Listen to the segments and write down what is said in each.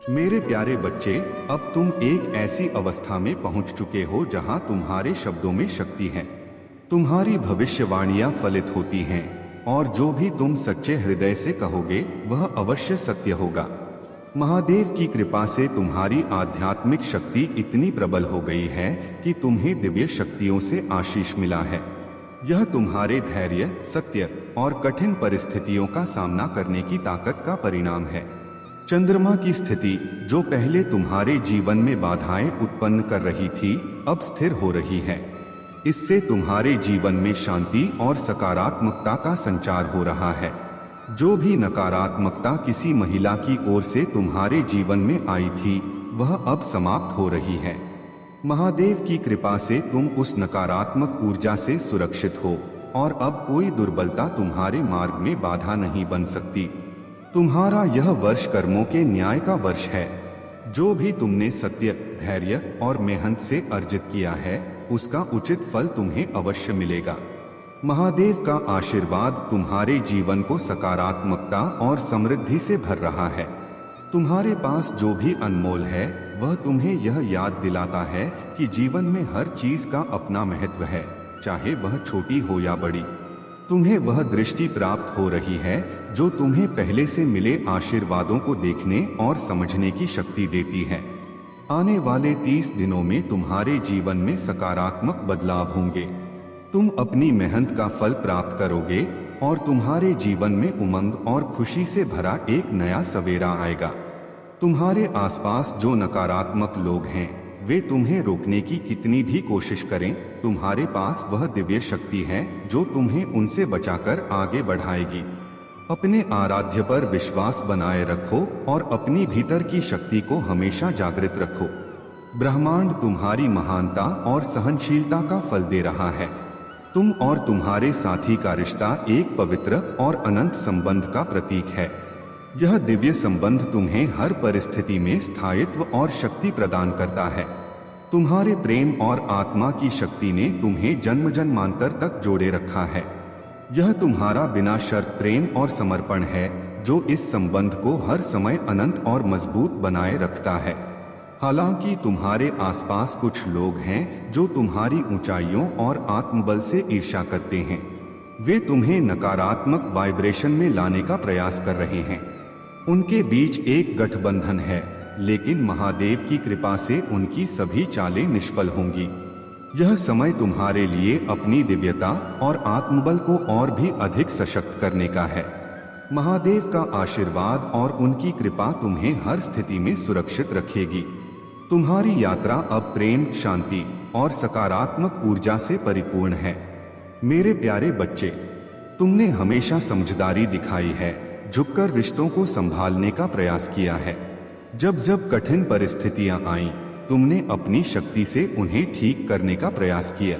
मेरे प्यारे बच्चे, अब तुम एक ऐसी अवस्था में पहुंच चुके हो जहां तुम्हारे शब्दों में शक्ति है। तुम्हारी भविष्यवाणियां फलित होती हैं और जो भी तुम सच्चे हृदय से कहोगे वह अवश्य सत्य होगा। महादेव की कृपा से तुम्हारी आध्यात्मिक शक्ति इतनी प्रबल हो गई है कि तुम्हें दिव्य शक्तियों से आशीष मिला है। यह तुम्हारे धैर्य, सत्य और कठिन परिस्थितियों का सामना करने की ताकत का परिणाम है। चंद्रमा की स्थिति, जो पहले तुम्हारे जीवन में बाधाएं उत्पन्न कर रही थी, अब स्थिर हो रही है। इससे तुम्हारे जीवन में शांति और सकारात्मकता का संचार हो रहा है। जो भी नकारात्मकता किसी महिला की ओर से तुम्हारे जीवन में आई थी, वह अब समाप्त हो रही है। महादेव की कृपा से तुम उस नकारात्मक ऊर्जा से सुरक्षित हो और अब कोई दुर्बलता तुम्हारे मार्ग में बाधा नहीं बन सकती। तुम्हारा यह वर्ष कर्मों के न्याय का वर्ष है। जो भी तुमने सत्य, धैर्य और मेहनत से अर्जित किया है, उसका उचित फल तुम्हें अवश्य मिलेगा। महादेव का आशीर्वाद तुम्हारे जीवन को सकारात्मकता और समृद्धि से भर रहा है। तुम्हारे पास जो भी अनमोल है, वह तुम्हें यह याद दिलाता है कि जीवन में हर चीज का अपना महत्व है, चाहे वह छोटी हो या बड़ी। तुम्हें वह दृष्टि प्राप्त हो रही है जो तुम्हें पहले से मिले आशीर्वादों को देखने और समझने की शक्ति देती है। आने वाले 30 दिनों में तुम्हारे जीवन में सकारात्मक बदलाव होंगे। तुम अपनी मेहनत का फल प्राप्त करोगे और तुम्हारे जीवन में उमंग और खुशी से भरा एक नया सवेरा आएगा। तुम्हारे आसपास जो नकारात्मक लोग हैं, वे तुम्हें रोकने की कितनी भी कोशिश करें, तुम्हारे पास वह दिव्य शक्ति है जो तुम्हें उनसे बचाकर आगे बढ़ाएगी। अपने आराध्य पर विश्वास बनाए रखो और अपनी भीतर की शक्ति को हमेशा जागृत रखो। ब्रह्मांड तुम्हारी महानता और सहनशीलता का फल दे रहा है। तुम और तुम्हारे साथी का रिश्ता एक पवित्र और अनंत संबंध का प्रतीक है। यह दिव्य संबंध तुम्हें हर परिस्थिति में स्थायित्व और शक्ति प्रदान करता है। तुम्हारे प्रेम और आत्मा की शक्ति ने तुम्हें जन्म जन्मांतर तक जोड़े रखा है। यह तुम्हारा बिना शर्त प्रेम और समर्पण है जो इस संबंध को हर समय अनंत और मजबूत बनाए रखता है। हालांकि तुम्हारे आसपास कुछ लोग हैं जो तुम्हारी ऊंचाइयों और आत्मबल से ईर्ष्या करते हैं। वे तुम्हें नकारात्मक वाइब्रेशन में लाने का प्रयास कर रहे हैं। उनके बीच एक गठबंधन है, लेकिन महादेव की कृपा से उनकी सभी चालें निष्फल होंगी। यह समय तुम्हारे लिए अपनी दिव्यता और आत्मबल को और भी अधिक सशक्त करने का है। महादेव का आशीर्वाद और उनकी कृपा तुम्हें हर स्थिति में सुरक्षित रखेगी। तुम्हारी यात्रा अब प्रेम, शांति और सकारात्मक ऊर्जा से परिपूर्ण है। मेरे प्यारे बच्चे, तुमने हमेशा समझदारी दिखाई है, झुककर रिश्तों को संभालने का प्रयास किया है। जब जब कठिन परिस्थितियां आईं, तुमने अपनी शक्ति से उन्हें ठीक करने का प्रयास किया।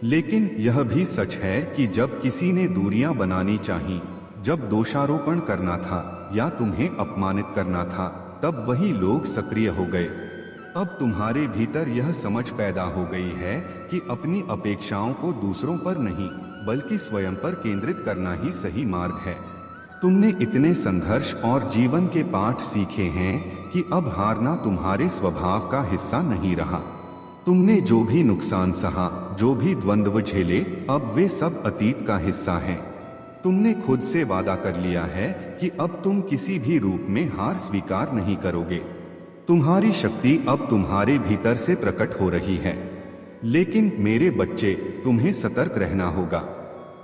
लेकिन यह भी सच है कि जब किसी ने दूरियां बनानी चाहिए, जब दोषारोपण करना था या तुम्हें अपमानित करना था, तब वही लोग सक्रिय हो गए। अब तुम्हारे भीतर यह समझ पैदा हो गई है कि अपनी अपेक्षाओं को दूसरों पर नहीं, बल्कि स्वयं पर केंद्रित करना ही सही मार्ग है। तुमने इतने संघर्ष और जीवन के पाठ सीखे हैं कि अब हारना तुम्हारे स्वभाव का हिस्सा नहीं रहा। तुमने जो भी नुकसान सहा, जो भी द्वंद्व झेले, अब वे सब अतीत का हिस्सा हैं। तुमने खुद से वादा कर लिया है कि अब तुम किसी भी रूप में हार स्वीकार नहीं करोगे। तुम्हारी शक्ति अब तुम्हारे भीतर से प्रकट हो रही है। लेकिन मेरे बच्चे, तुम्हें सतर्क रहना होगा।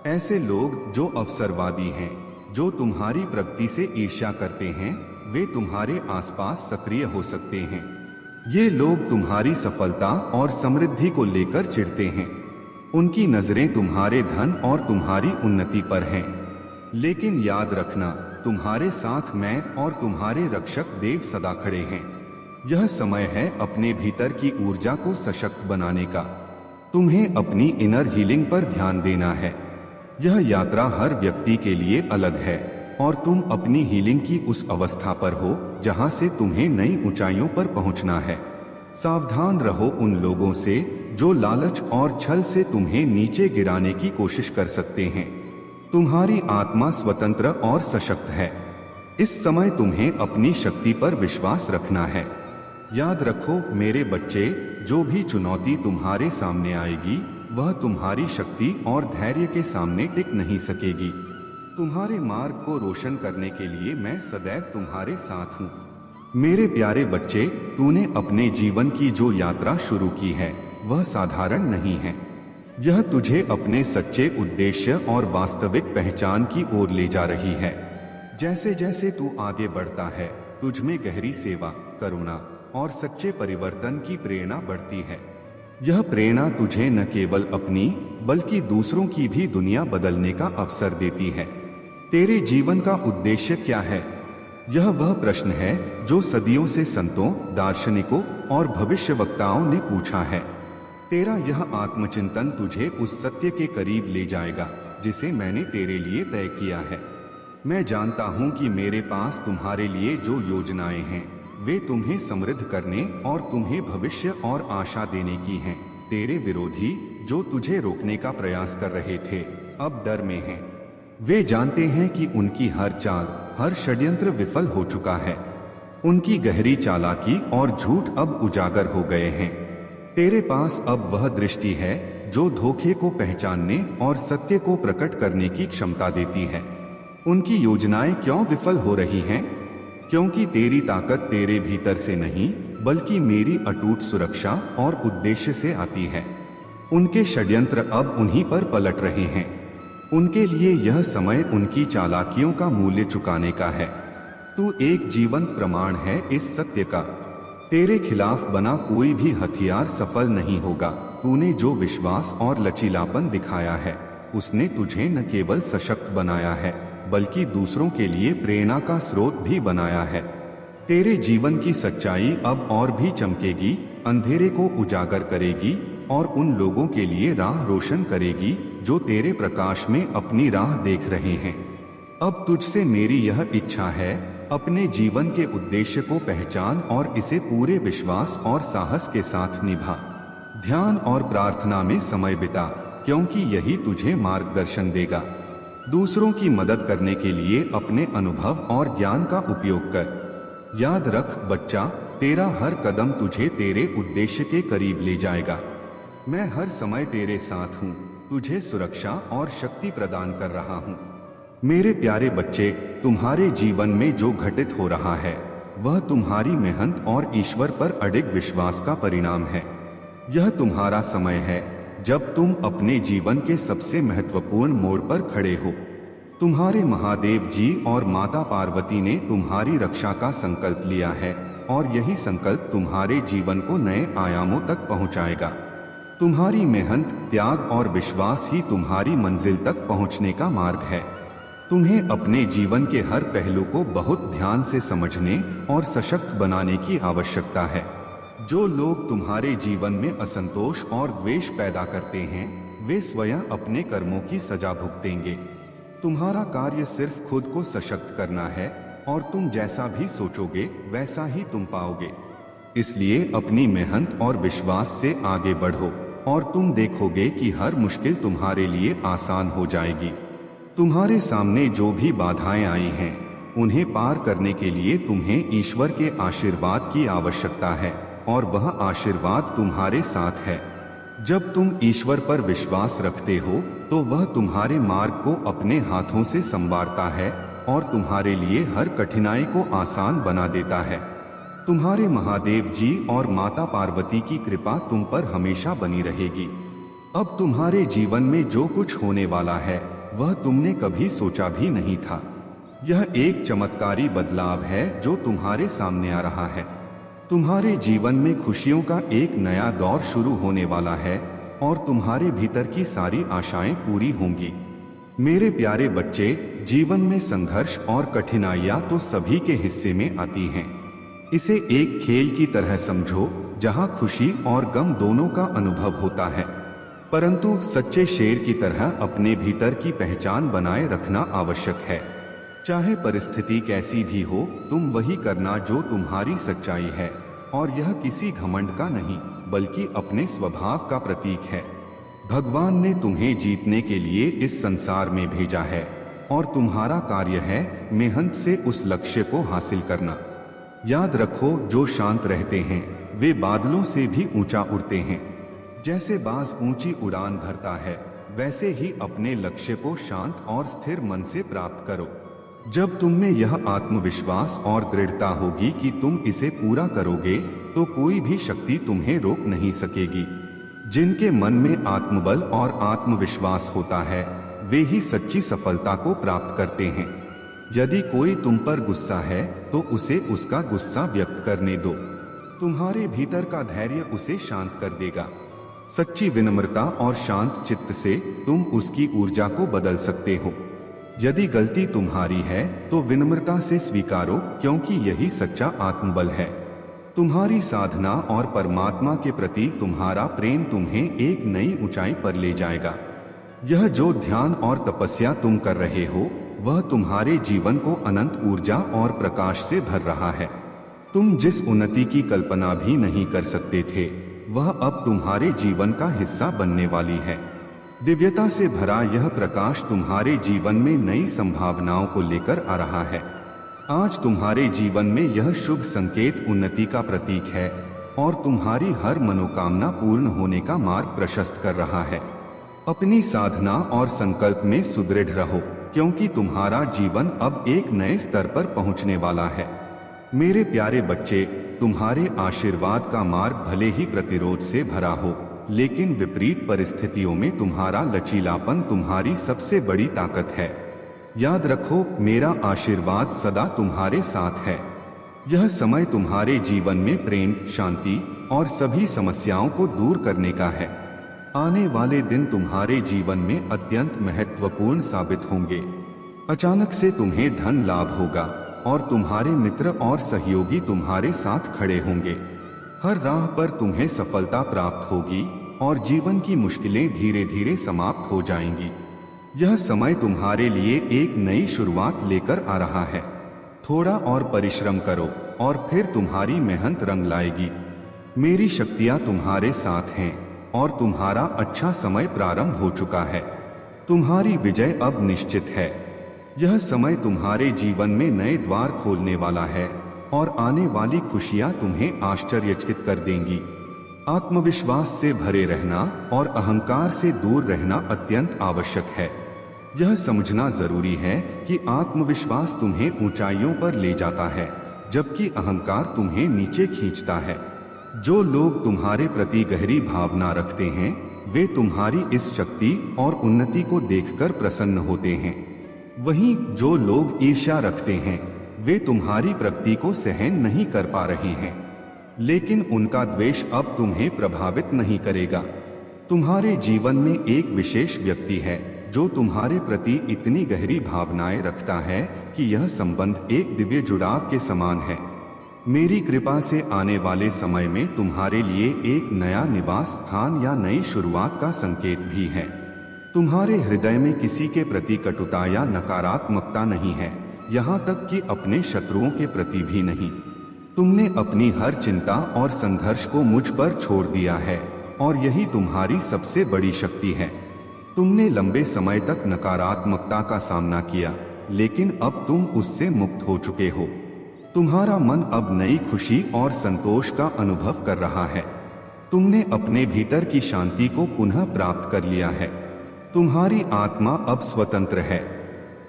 ऐसे लोग जो अवसरवादी हैं, जो तुम्हारी प्रगति से ईर्ष्या करते हैं, वे तुम्हारे आसपास सक्रिय हो सकते हैं। ये लोग तुम्हारी सफलता और समृद्धि को लेकर चिढ़ते हैं। उनकी नजरें तुम्हारे धन और तुम्हारी उन्नति पर हैं। लेकिन याद रखना, तुम्हारे साथ मैं और तुम्हारे रक्षक देव सदा खड़े हैं। यह समय है अपने भीतर की ऊर्जा को सशक्त बनाने का। तुम्हें अपनी इनर हीलिंग पर ध्यान देना है। यह यात्रा हर व्यक्ति के लिए अलग है और तुम अपनी हीलिंग की उस अवस्था पर हो जहां से तुम्हें नई ऊंचाइयों पर पहुंचना है। सावधान रहो उन लोगों से जो लालच और छल से तुम्हें नीचे गिराने की कोशिश कर सकते हैं। तुम्हारी आत्मा स्वतंत्र और सशक्त है। इस समय तुम्हें अपनी शक्ति पर विश्वास रखना है। याद रखो मेरे बच्चे, जो भी चुनौती तुम्हारे सामने आएगी वह तुम्हारी शक्ति और धैर्य के सामने टिक नहीं सकेगी। तुम्हारे मार्ग को रोशन करने के लिए मैं सदैव तुम्हारे साथ हूँ। मेरे प्यारे बच्चे, तूने अपने जीवन की जो यात्रा शुरू की है वह साधारण नहीं है। यह तुझे अपने सच्चे उद्देश्य और वास्तविक पहचान की ओर ले जा रही है। जैसे जैसे तू आगे बढ़ता है, तुझ में गहरी सेवा, करुणा और सच्चे परिवर्तन की प्रेरणा बढ़ती है। यह प्रेरणा तुझे न केवल अपनी बल्कि दूसरों की भी दुनिया बदलने का अवसर देती है। तेरे जीवन का उद्देश्य क्या है? यह वह प्रश्न है जो सदियों से संतों, दार्शनिकों और भविष्यवक्ताओं ने पूछा है। तेरा यह आत्मचिंतन तुझे उस सत्य के करीब ले जाएगा जिसे मैंने तेरे लिए तय किया है। मैं जानता हूं कि मेरे पास तुम्हारे लिए जो योजनाएं हैं वे तुम्हें समृद्ध करने और तुम्हें भविष्य और आशा देने की हैं। तेरे विरोधी जो तुझे रोकने का प्रयास कर रहे थे अब डर में हैं। वे जानते हैं कि उनकी हर चाल, हर षड्यंत्र विफल हो चुका है। उनकी गहरी चालाकी और झूठ अब उजागर हो गए हैं। तेरे पास अब वह दृष्टि है जो धोखे को पहचानने और सत्य को प्रकट करने की क्षमता देती है। उनकी योजनाएं क्यों विफल हो रही हैं? क्योंकि तेरी ताकत तेरे भीतर से नहीं बल्कि मेरी अटूट सुरक्षा और उद्देश्य से आती है। उनके षड्यंत्र अब उन्हीं पर पलट रहे हैं। उनके लिए यह समय उनकी चालाकियों का मूल्य चुकाने का है। तू एक जीवंत प्रमाण है इस सत्य का। तेरे खिलाफ बना कोई भी हथियार सफल नहीं होगा। तूने जो विश्वास और लचीलापन दिखाया है उसने तुझे न केवल सशक्त बनाया है बल्कि दूसरों के लिए प्रेरणा का स्रोत भी बनाया है। तेरे जीवन की सच्चाई अब और भी चमकेगी, अंधेरे को उजागर करेगी और उन लोगों के लिए राह रोशन करेगी जो तेरे प्रकाश में अपनी राह देख रहे हैं। अब तुझसे मेरी यह इच्छा है, अपने जीवन के उद्देश्य को पहचान और इसे पूरे विश्वास और साहस के साथ निभा। ध्यान और प्रार्थना में समय बिता, क्योंकि यही तुझे मार्गदर्शन देगा। दूसरों की मदद करने के लिए अपने अनुभव और ज्ञान का उपयोग कर। याद रख बच्चा, तेरा हर कदम तुझे तेरे उद्देश्य के करीब ले जाएगा। मैं हर समय तेरे साथ हूँ, तुझे सुरक्षा और शक्ति प्रदान कर रहा हूँ। मेरे प्यारे बच्चे, तुम्हारे जीवन में जो घटित हो रहा है वह तुम्हारी मेहनत और ईश्वर पर अडिग विश्वास का परिणाम है। यह तुम्हारा समय है जब तुम अपने जीवन के सबसे महत्वपूर्ण मोड़ पर खड़े हो। तुम्हारे महादेव जी और माता पार्वती ने तुम्हारी रक्षा का संकल्प लिया है और यही संकल्प तुम्हारे जीवन को नए आयामों तक पहुंचाएगा। तुम्हारी मेहनत, त्याग और विश्वास ही तुम्हारी मंजिल तक पहुंचने का मार्ग है। तुम्हें अपने जीवन के हर पहलू को बहुत ध्यान से समझने और सशक्त बनाने की आवश्यकता है। जो लोग तुम्हारे जीवन में असंतोष और द्वेष पैदा करते हैं वे स्वयं अपने कर्मों की सजा भुगतेंगे। तुम्हारा कार्य सिर्फ खुद को सशक्त करना है और तुम जैसा भी सोचोगे वैसा ही तुम पाओगे। इसलिए अपनी मेहनत और विश्वास से आगे बढ़ो और तुम देखोगे कि हर मुश्किल तुम्हारे लिए आसान हो जाएगी। तुम्हारे सामने जो भी बाधाएं आई हैं उन्हें पार करने के लिए तुम्हें ईश्वर के आशीर्वाद की आवश्यकता है और वह आशीर्वाद तुम्हारे साथ है। जब तुम ईश्वर पर विश्वास रखते हो तो वह तुम्हारे मार्ग को अपने हाथों से संवारता है और तुम्हारे लिए हर कठिनाई को आसान बना देता है। तुम्हारे महादेव जी और माता पार्वती की कृपा तुम पर हमेशा बनी रहेगी। अब तुम्हारे जीवन में जो कुछ होने वाला है वह तुमने कभी सोचा भी नहीं था। यह एक चमत्कारी बदलाव है जो तुम्हारे सामने आ रहा है। तुम्हारे जीवन में खुशियों का एक नया दौर शुरू होने वाला है और तुम्हारे भीतर की सारी आशाएं पूरी होंगी। मेरे प्यारे बच्चे, जीवन में संघर्ष और कठिनाइयां तो सभी के हिस्से में आती हैं। इसे एक खेल की तरह समझो जहां खुशी और गम दोनों का अनुभव होता है, परंतु सच्चे शेर की तरह अपने भीतर की पहचान बनाए रखना आवश्यक है। चाहे परिस्थिति कैसी भी हो, तुम वही करना जो तुम्हारी सच्चाई है, और यह किसी घमंड का नहीं बल्कि अपने स्वभाव का प्रतीक है। भगवान ने तुम्हें जीतने के लिए इस संसार में भेजा है और तुम्हारा कार्य है मेहनत से उस लक्ष्य को हासिल करना। याद रखो, जो शांत रहते हैं वे बादलों से भी ऊंचा उड़ते हैं। जैसे बाज ऊंची उड़ान भरता है, वैसे ही अपने लक्ष्य को शांत और स्थिर मन से प्राप्त करो। जब तुम में यह आत्मविश्वास और दृढ़ता होगी कि तुम इसे पूरा करोगे, तो कोई भी शक्ति तुम्हें रोक नहीं सकेगी। जिनके मन में आत्मबल और आत्मविश्वास होता है, वे ही सच्ची सफलता को प्राप्त करते हैं। यदि कोई तुम पर गुस्सा है, तो उसे उसका गुस्सा व्यक्त करने दो। तुम्हारे भीतर का धैर्य उसे शांत कर देगा। सच्ची विनम्रता और शांत चित्त से तुम उसकी ऊर्जा को बदल सकते हो। यदि गलती तुम्हारी है, तो विनम्रता से स्वीकारो, क्योंकि यही सच्चा आत्मबल है। तुम्हारी साधना और परमात्मा के प्रति तुम्हारा प्रेम तुम्हें एक नई ऊंचाई पर ले जाएगा। यह जो ध्यान और तपस्या तुम कर रहे हो, वह तुम्हारे जीवन को अनंत ऊर्जा और प्रकाश से भर रहा है। तुम जिस उन्नति की कल्पना भी नहीं कर सकते थे, वह अब तुम्हारे जीवन का हिस्सा बनने वाली है। दिव्यता से भरा यह प्रकाश तुम्हारे जीवन में नई संभावनाओं को लेकर आ रहा है। आज तुम्हारे जीवन में यह शुभ संकेत उन्नति का प्रतीक है और तुम्हारी हर मनोकामना पूर्ण होने का मार्ग प्रशस्त कर रहा है। अपनी साधना और संकल्प में सुदृढ़ रहो, क्योंकि तुम्हारा जीवन अब एक नए स्तर पर पहुंचने वाला है। मेरे प्यारे बच्चे, तुम्हारे आशीर्वाद का मार्ग भले ही प्रतिरोध से भरा हो, लेकिन विपरीत परिस्थितियों में तुम्हारा लचीलापन तुम्हारी सबसे बड़ी ताकत है। याद रखो, मेरा आशीर्वाद सदा तुम्हारे साथ है। यह समय तुम्हारे जीवन में प्रेम, शांति और सभी समस्याओं को दूर करने का है। आने वाले दिन तुम्हारे जीवन में अत्यंत महत्वपूर्ण साबित होंगे। अचानक से तुम्हें धन लाभ होगा और तुम्हारे मित्र और सहयोगी तुम्हारे साथ खड़े होंगे। हर राह पर तुम्हें सफलता प्राप्त होगी और जीवन की मुश्किलें धीरे धीरे समाप्त हो जाएंगी। यह समय तुम्हारे लिए एक नई शुरुआत लेकर आ रहा है। थोड़ा और परिश्रम करो और फिर तुम्हारी मेहनत रंग लाएगी। मेरी शक्तियां तुम्हारे साथ हैं और तुम्हारा अच्छा समय प्रारंभ हो चुका है। तुम्हारी विजय अब निश्चित है। यह समय तुम्हारे जीवन में नए द्वार खोलने वाला है और आने वाली खुशियां तुम्हें आश्चर्यचकित कर देंगी। आत्मविश्वास से भरे रहना और अहंकार से दूर रहना अत्यंत आवश्यक है। यह समझना जरूरी है कि आत्मविश्वास तुम्हें ऊंचाइयों पर ले जाता है, जबकि अहंकार तुम्हें नीचे खींचता है। जो लोग तुम्हारे प्रति गहरी भावना रखते हैं, वे तुम्हारी इस शक्ति और उन्नति को देखकर प्रसन्न होते हैं। वहीं जो लोग ईर्ष्या रखते हैं, वे तुम्हारी प्रगति को सहन नहीं कर पा रहे हैं, लेकिन उनका द्वेष अब तुम्हें प्रभावित नहीं करेगा। तुम्हारे जीवन में एक विशेष व्यक्ति है जो तुम्हारे प्रति इतनी गहरी भावनाएं रखता है कि यह संबंध एक दिव्य जुड़ाव के समान है। मेरी कृपा से आने वाले समय में तुम्हारे लिए एक नया निवास स्थान या नई शुरुआत का संकेत भी है। तुम्हारे हृदय में किसी के प्रति कटुता या नकारात्मकता नहीं है, यहाँ तक कि अपने शत्रुओं के प्रति भी नहीं। तुमने अपनी हर चिंता और संघर्ष को मुझ पर छोड़ दिया है और यही तुम्हारी सबसे बड़ी शक्ति है। तुमने लंबे समय तक नकारात्मकता का सामना किया, लेकिन अब तुम उससे मुक्त हो चुके हो। तुम्हारा मन अब नई खुशी और संतोष का अनुभव कर रहा है। तुमने अपने भीतर की शांति को पुनः प्राप्त कर लिया है। तुम्हारी आत्मा अब स्वतंत्र है।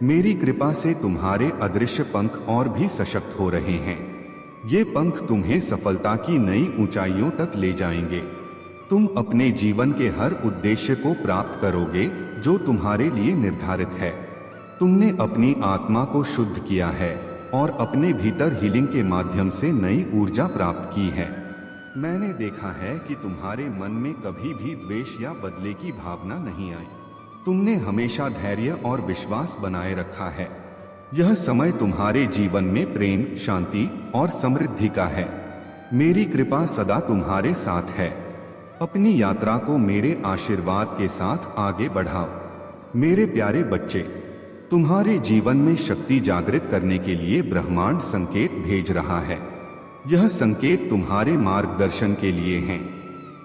मेरी कृपा से तुम्हारे अदृश्य पंख और भी सशक्त हो रहे हैं। ये पंख तुम्हें सफलता की नई ऊंचाइयों तक ले जाएंगे। तुम अपने जीवन के हर उद्देश्य को प्राप्त करोगे जो तुम्हारे लिए निर्धारित है। तुमने अपनी आत्मा को शुद्ध किया है और अपने भीतर हीलिंग के माध्यम से नई ऊर्जा प्राप्त की है। मैंने देखा है कि तुम्हारे मन में कभी भी द्वेष या बदले की भावना नहीं आई। तुमने हमेशा धैर्य और विश्वास बनाए रखा है। यह समय तुम्हारे जीवन में प्रेम, शांति और समृद्धि का है। मेरी कृपा सदा तुम्हारे साथ है। अपनी यात्रा को मेरे आशीर्वाद के साथ आगे बढ़ाओ। मेरे प्यारे बच्चे, तुम्हारे जीवन में शक्ति जागृत करने के लिए ब्रह्मांड संकेत भेज रहा है। यह संकेत तुम्हारे मार्गदर्शन के लिए हैं।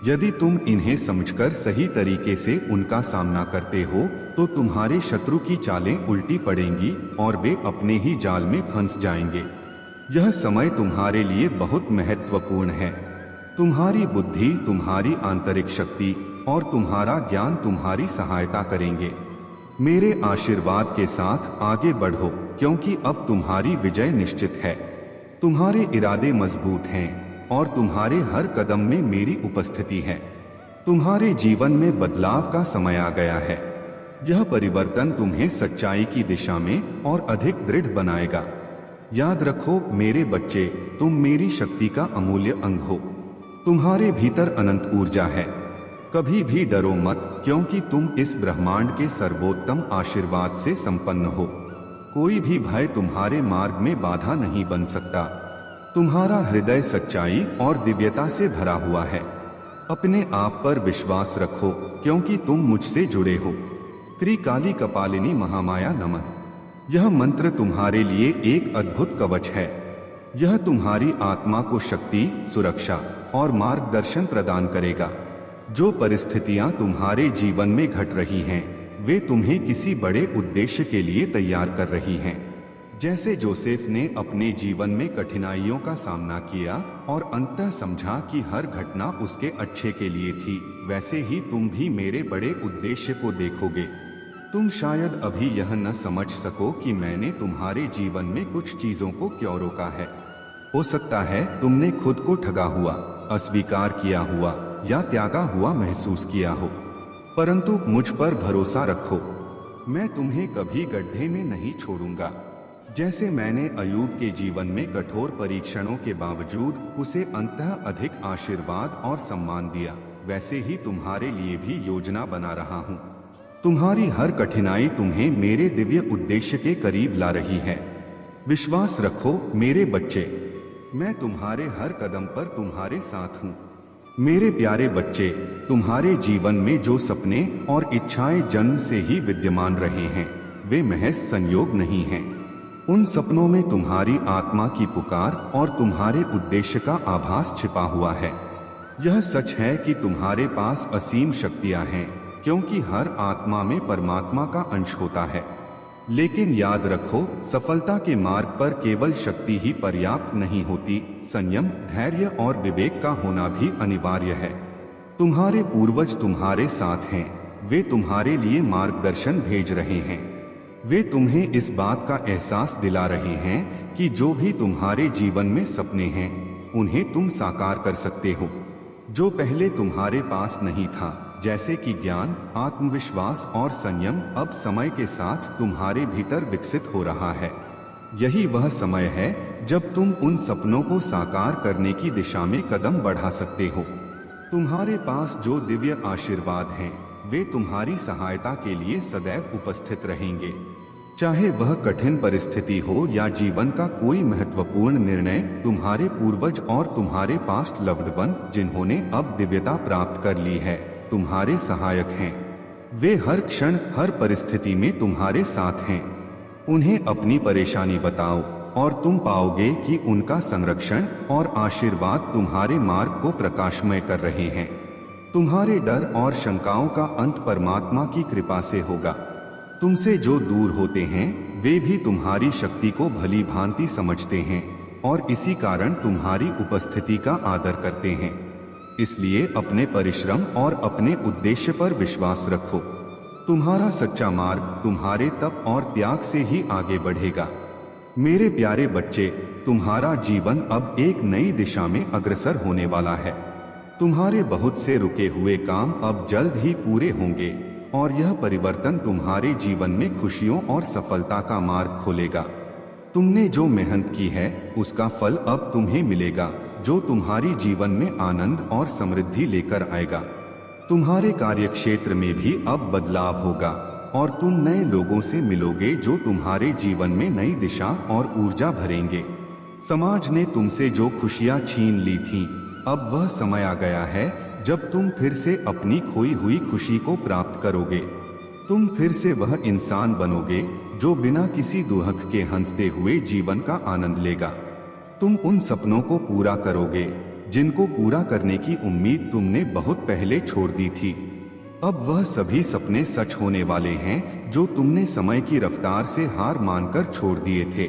यदि तुम इन्हें समझकर सही तरीके से उनका सामना करते हो तो तुम्हारे शत्रु की चालें उल्टी पड़ेंगी और वे अपने ही जाल में फंस जाएंगे। यह समय तुम्हारे लिए बहुत महत्वपूर्ण है। तुम्हारी बुद्धि, तुम्हारी आंतरिक शक्ति और तुम्हारा ज्ञान तुम्हारी सहायता करेंगे। मेरे आशीर्वाद के साथ आगे बढ़ो, क्योंकि अब तुम्हारी विजय निश्चित है। तुम्हारे इरादे मजबूत हैं और तुम्हारे हर कदम में मेरी उपस्थिति है। तुम्हारे जीवन में बदलाव का समय आ गया है। यह परिवर्तन तुम्हें सच्चाई की दिशा में और अधिक दृढ़ बनाएगा। याद रखो मेरे बच्चे, तुम मेरी शक्ति का अमूल्य अंग हो। तुम्हारे भीतर अनंत ऊर्जा है। कभी भी डरो मत, क्योंकि तुम इस ब्रह्मांड के सर्वोत्तम आशीर्वाद से संपन्न हो। कोई भी भय तुम्हारे मार्ग में बाधा नहीं बन सकता। तुम्हारा हृदय सच्चाई और दिव्यता से भरा हुआ है। अपने आप पर विश्वास रखो, क्योंकि तुम मुझसे जुड़े हो। क्री काली कपालिनी महामाया नमः। यह मंत्र तुम्हारे लिए एक अद्भुत कवच है। यह तुम्हारी आत्मा को शक्ति, सुरक्षा और मार्गदर्शन प्रदान करेगा। जो परिस्थितियां तुम्हारे जीवन में घट रही हैं, वे तुम्हें किसी बड़े उद्देश्य के लिए तैयार कर रही हैं। जैसे जोसेफ ने अपने जीवन में कठिनाइयों का सामना किया और अंततः समझा कि हर घटना उसके अच्छे के लिए थी, वैसे ही तुम भी मेरे बड़े उद्देश्य को देखोगे। तुम शायद अभी यह न समझ सको कि मैंने तुम्हारे जीवन में कुछ चीजों को क्यों रोका है। हो सकता है तुमने खुद को ठगा हुआ, अस्वीकार किया हुआ या त्यागा हुआ महसूस किया हो, परंतु मुझ पर भरोसा रखो। मैं तुम्हें कभी गड्ढे में नहीं छोड़ूंगा। जैसे मैंने अयूब के जीवन में कठोर परीक्षणों के बावजूद उसे अंततः अधिक आशीर्वाद और सम्मान दिया, वैसे ही तुम्हारे लिए भी योजना बना रहा हूँ। तुम्हारी हर कठिनाई तुम्हें मेरे दिव्य उद्देश्य के करीब ला रही है। विश्वास रखो मेरे बच्चे, मैं तुम्हारे हर कदम पर तुम्हारे साथ हूँ। मेरे प्यारे बच्चे, तुम्हारे जीवन में जो सपने और इच्छाएं जन्म से ही विद्यमान रहे हैं, वे महज संयोग नहीं हैं। उन सपनों में तुम्हारी आत्मा की पुकार और तुम्हारे उद्देश्य का आभास छिपा हुआ है। यह सच है कि तुम्हारे पास असीम शक्तियां हैं, क्योंकि हर आत्मा में परमात्मा का अंश होता है। लेकिन याद रखो, सफलता के मार्ग पर केवल शक्ति ही पर्याप्त नहीं होती, संयम, धैर्य और विवेक का होना भी अनिवार्य है। तुम्हारे पूर्वज तुम्हारे साथ हैं, वे तुम्हारे लिए मार्गदर्शन भेज रहे हैं। वे तुम्हें इस बात का एहसास दिला रहे हैं कि जो भी तुम्हारे जीवन में सपने हैं, उन्हें तुम साकार कर सकते हो। जो पहले तुम्हारे पास नहीं था, जैसे कि ज्ञान, आत्मविश्वास और संयम, अब समय के साथ तुम्हारे भीतर विकसित हो रहा है। यही वह समय है जब तुम उन सपनों को साकार करने की दिशा में कदम बढ़ा सकते हो। तुम्हारे पास जो दिव्य आशीर्वाद हैं, वे तुम्हारी सहायता के लिए सदैव उपस्थित रहेंगे। चाहे वह कठिन परिस्थिति हो या जीवन का कोई महत्वपूर्ण निर्णय, तुम्हारे पूर्वज और तुम्हारे पास्ट लव्ड वन, जिन्होंने अब दिव्यता प्राप्त कर ली है, तुम्हारे सहायक हैं। वे हर क्षण, हर परिस्थिति में तुम्हारे साथ हैं। उन्हें अपनी परेशानी बताओ और तुम पाओगे कि उनका संरक्षण और आशीर्वाद तुम्हारे मार्ग को प्रकाशमय कर रहे हैं। तुम्हारे डर और शंकाओं का अंत परमात्मा की कृपा से होगा। तुमसे जो दूर होते हैं, वे भी तुम्हारी शक्ति को भली भांति समझते हैं और इसी कारण तुम्हारी उपस्थिति का आदर करते हैं। इसलिए अपने परिश्रम और अपने उद्देश्य पर विश्वास रखो। तुम्हारा सच्चा मार्ग तुम्हारे तप और त्याग से ही आगे बढ़ेगा। मेरे प्यारे बच्चे, तुम्हारा जीवन अब एक नई दिशा में अग्रसर होने वाला है। तुम्हारे बहुत से रुके हुए काम अब जल्द ही पूरे होंगे और यह परिवर्तन तुम्हारे जीवन में खुशियों और सफलता का मार्ग खोलेगा। तुमने जो मेहनत की है, उसका फल अब तुम्हें मिलेगा, जो तुम्हारी जीवन में आनंद और समृद्धि लेकर आएगा। तुम्हारे कार्यक्षेत्र में भी अब बदलाव होगा और तुम नए लोगों से मिलोगे जो तुम्हारे जीवन में नई दिशा और ऊर्जा भरेंगे। समाज ने तुमसे जो खुशियां छीन ली थीं, अब वह समय आ गया है जब तुम फिर से अपनी खोई हुई खुशी को प्राप्त करोगे। तुम फिर से वह इंसान बनोगे जो बिना किसी दुहक के हंसते हुए जीवन का आनंद लेगा। तुम उन सपनों को पूरा करोगे जिनको पूरा करने की उम्मीद तुमने बहुत पहले छोड़ दी थी। अब वह सभी सपने सच होने वाले हैं जो तुमने समय की रफ्तार से हार मानकर छोड़ दिए थे।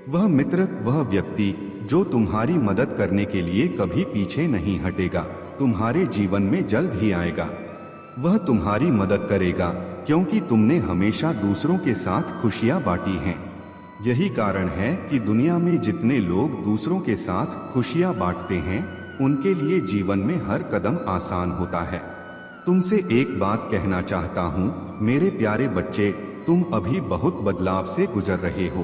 वह मित्र, वह व्यक्ति जो तुम्हारी मदद करने के लिए कभी पीछे नहीं हटेगा, तुम्हारे जीवन में जल्द ही आएगा। वह तुम्हारी मदद करेगा क्योंकि तुमने हमेशा दूसरों के साथ खुशियां बांटी हैं। यही कारण है कि दुनिया में जितने लोग दूसरों के साथ खुशियां बांटते हैं, उनके लिए जीवन में हर कदम आसान होता है। तुमसे एक बात कहना चाहता हूँ मेरे प्यारे बच्चे, तुम अभी बहुत बदलाव से गुजर रहे हो।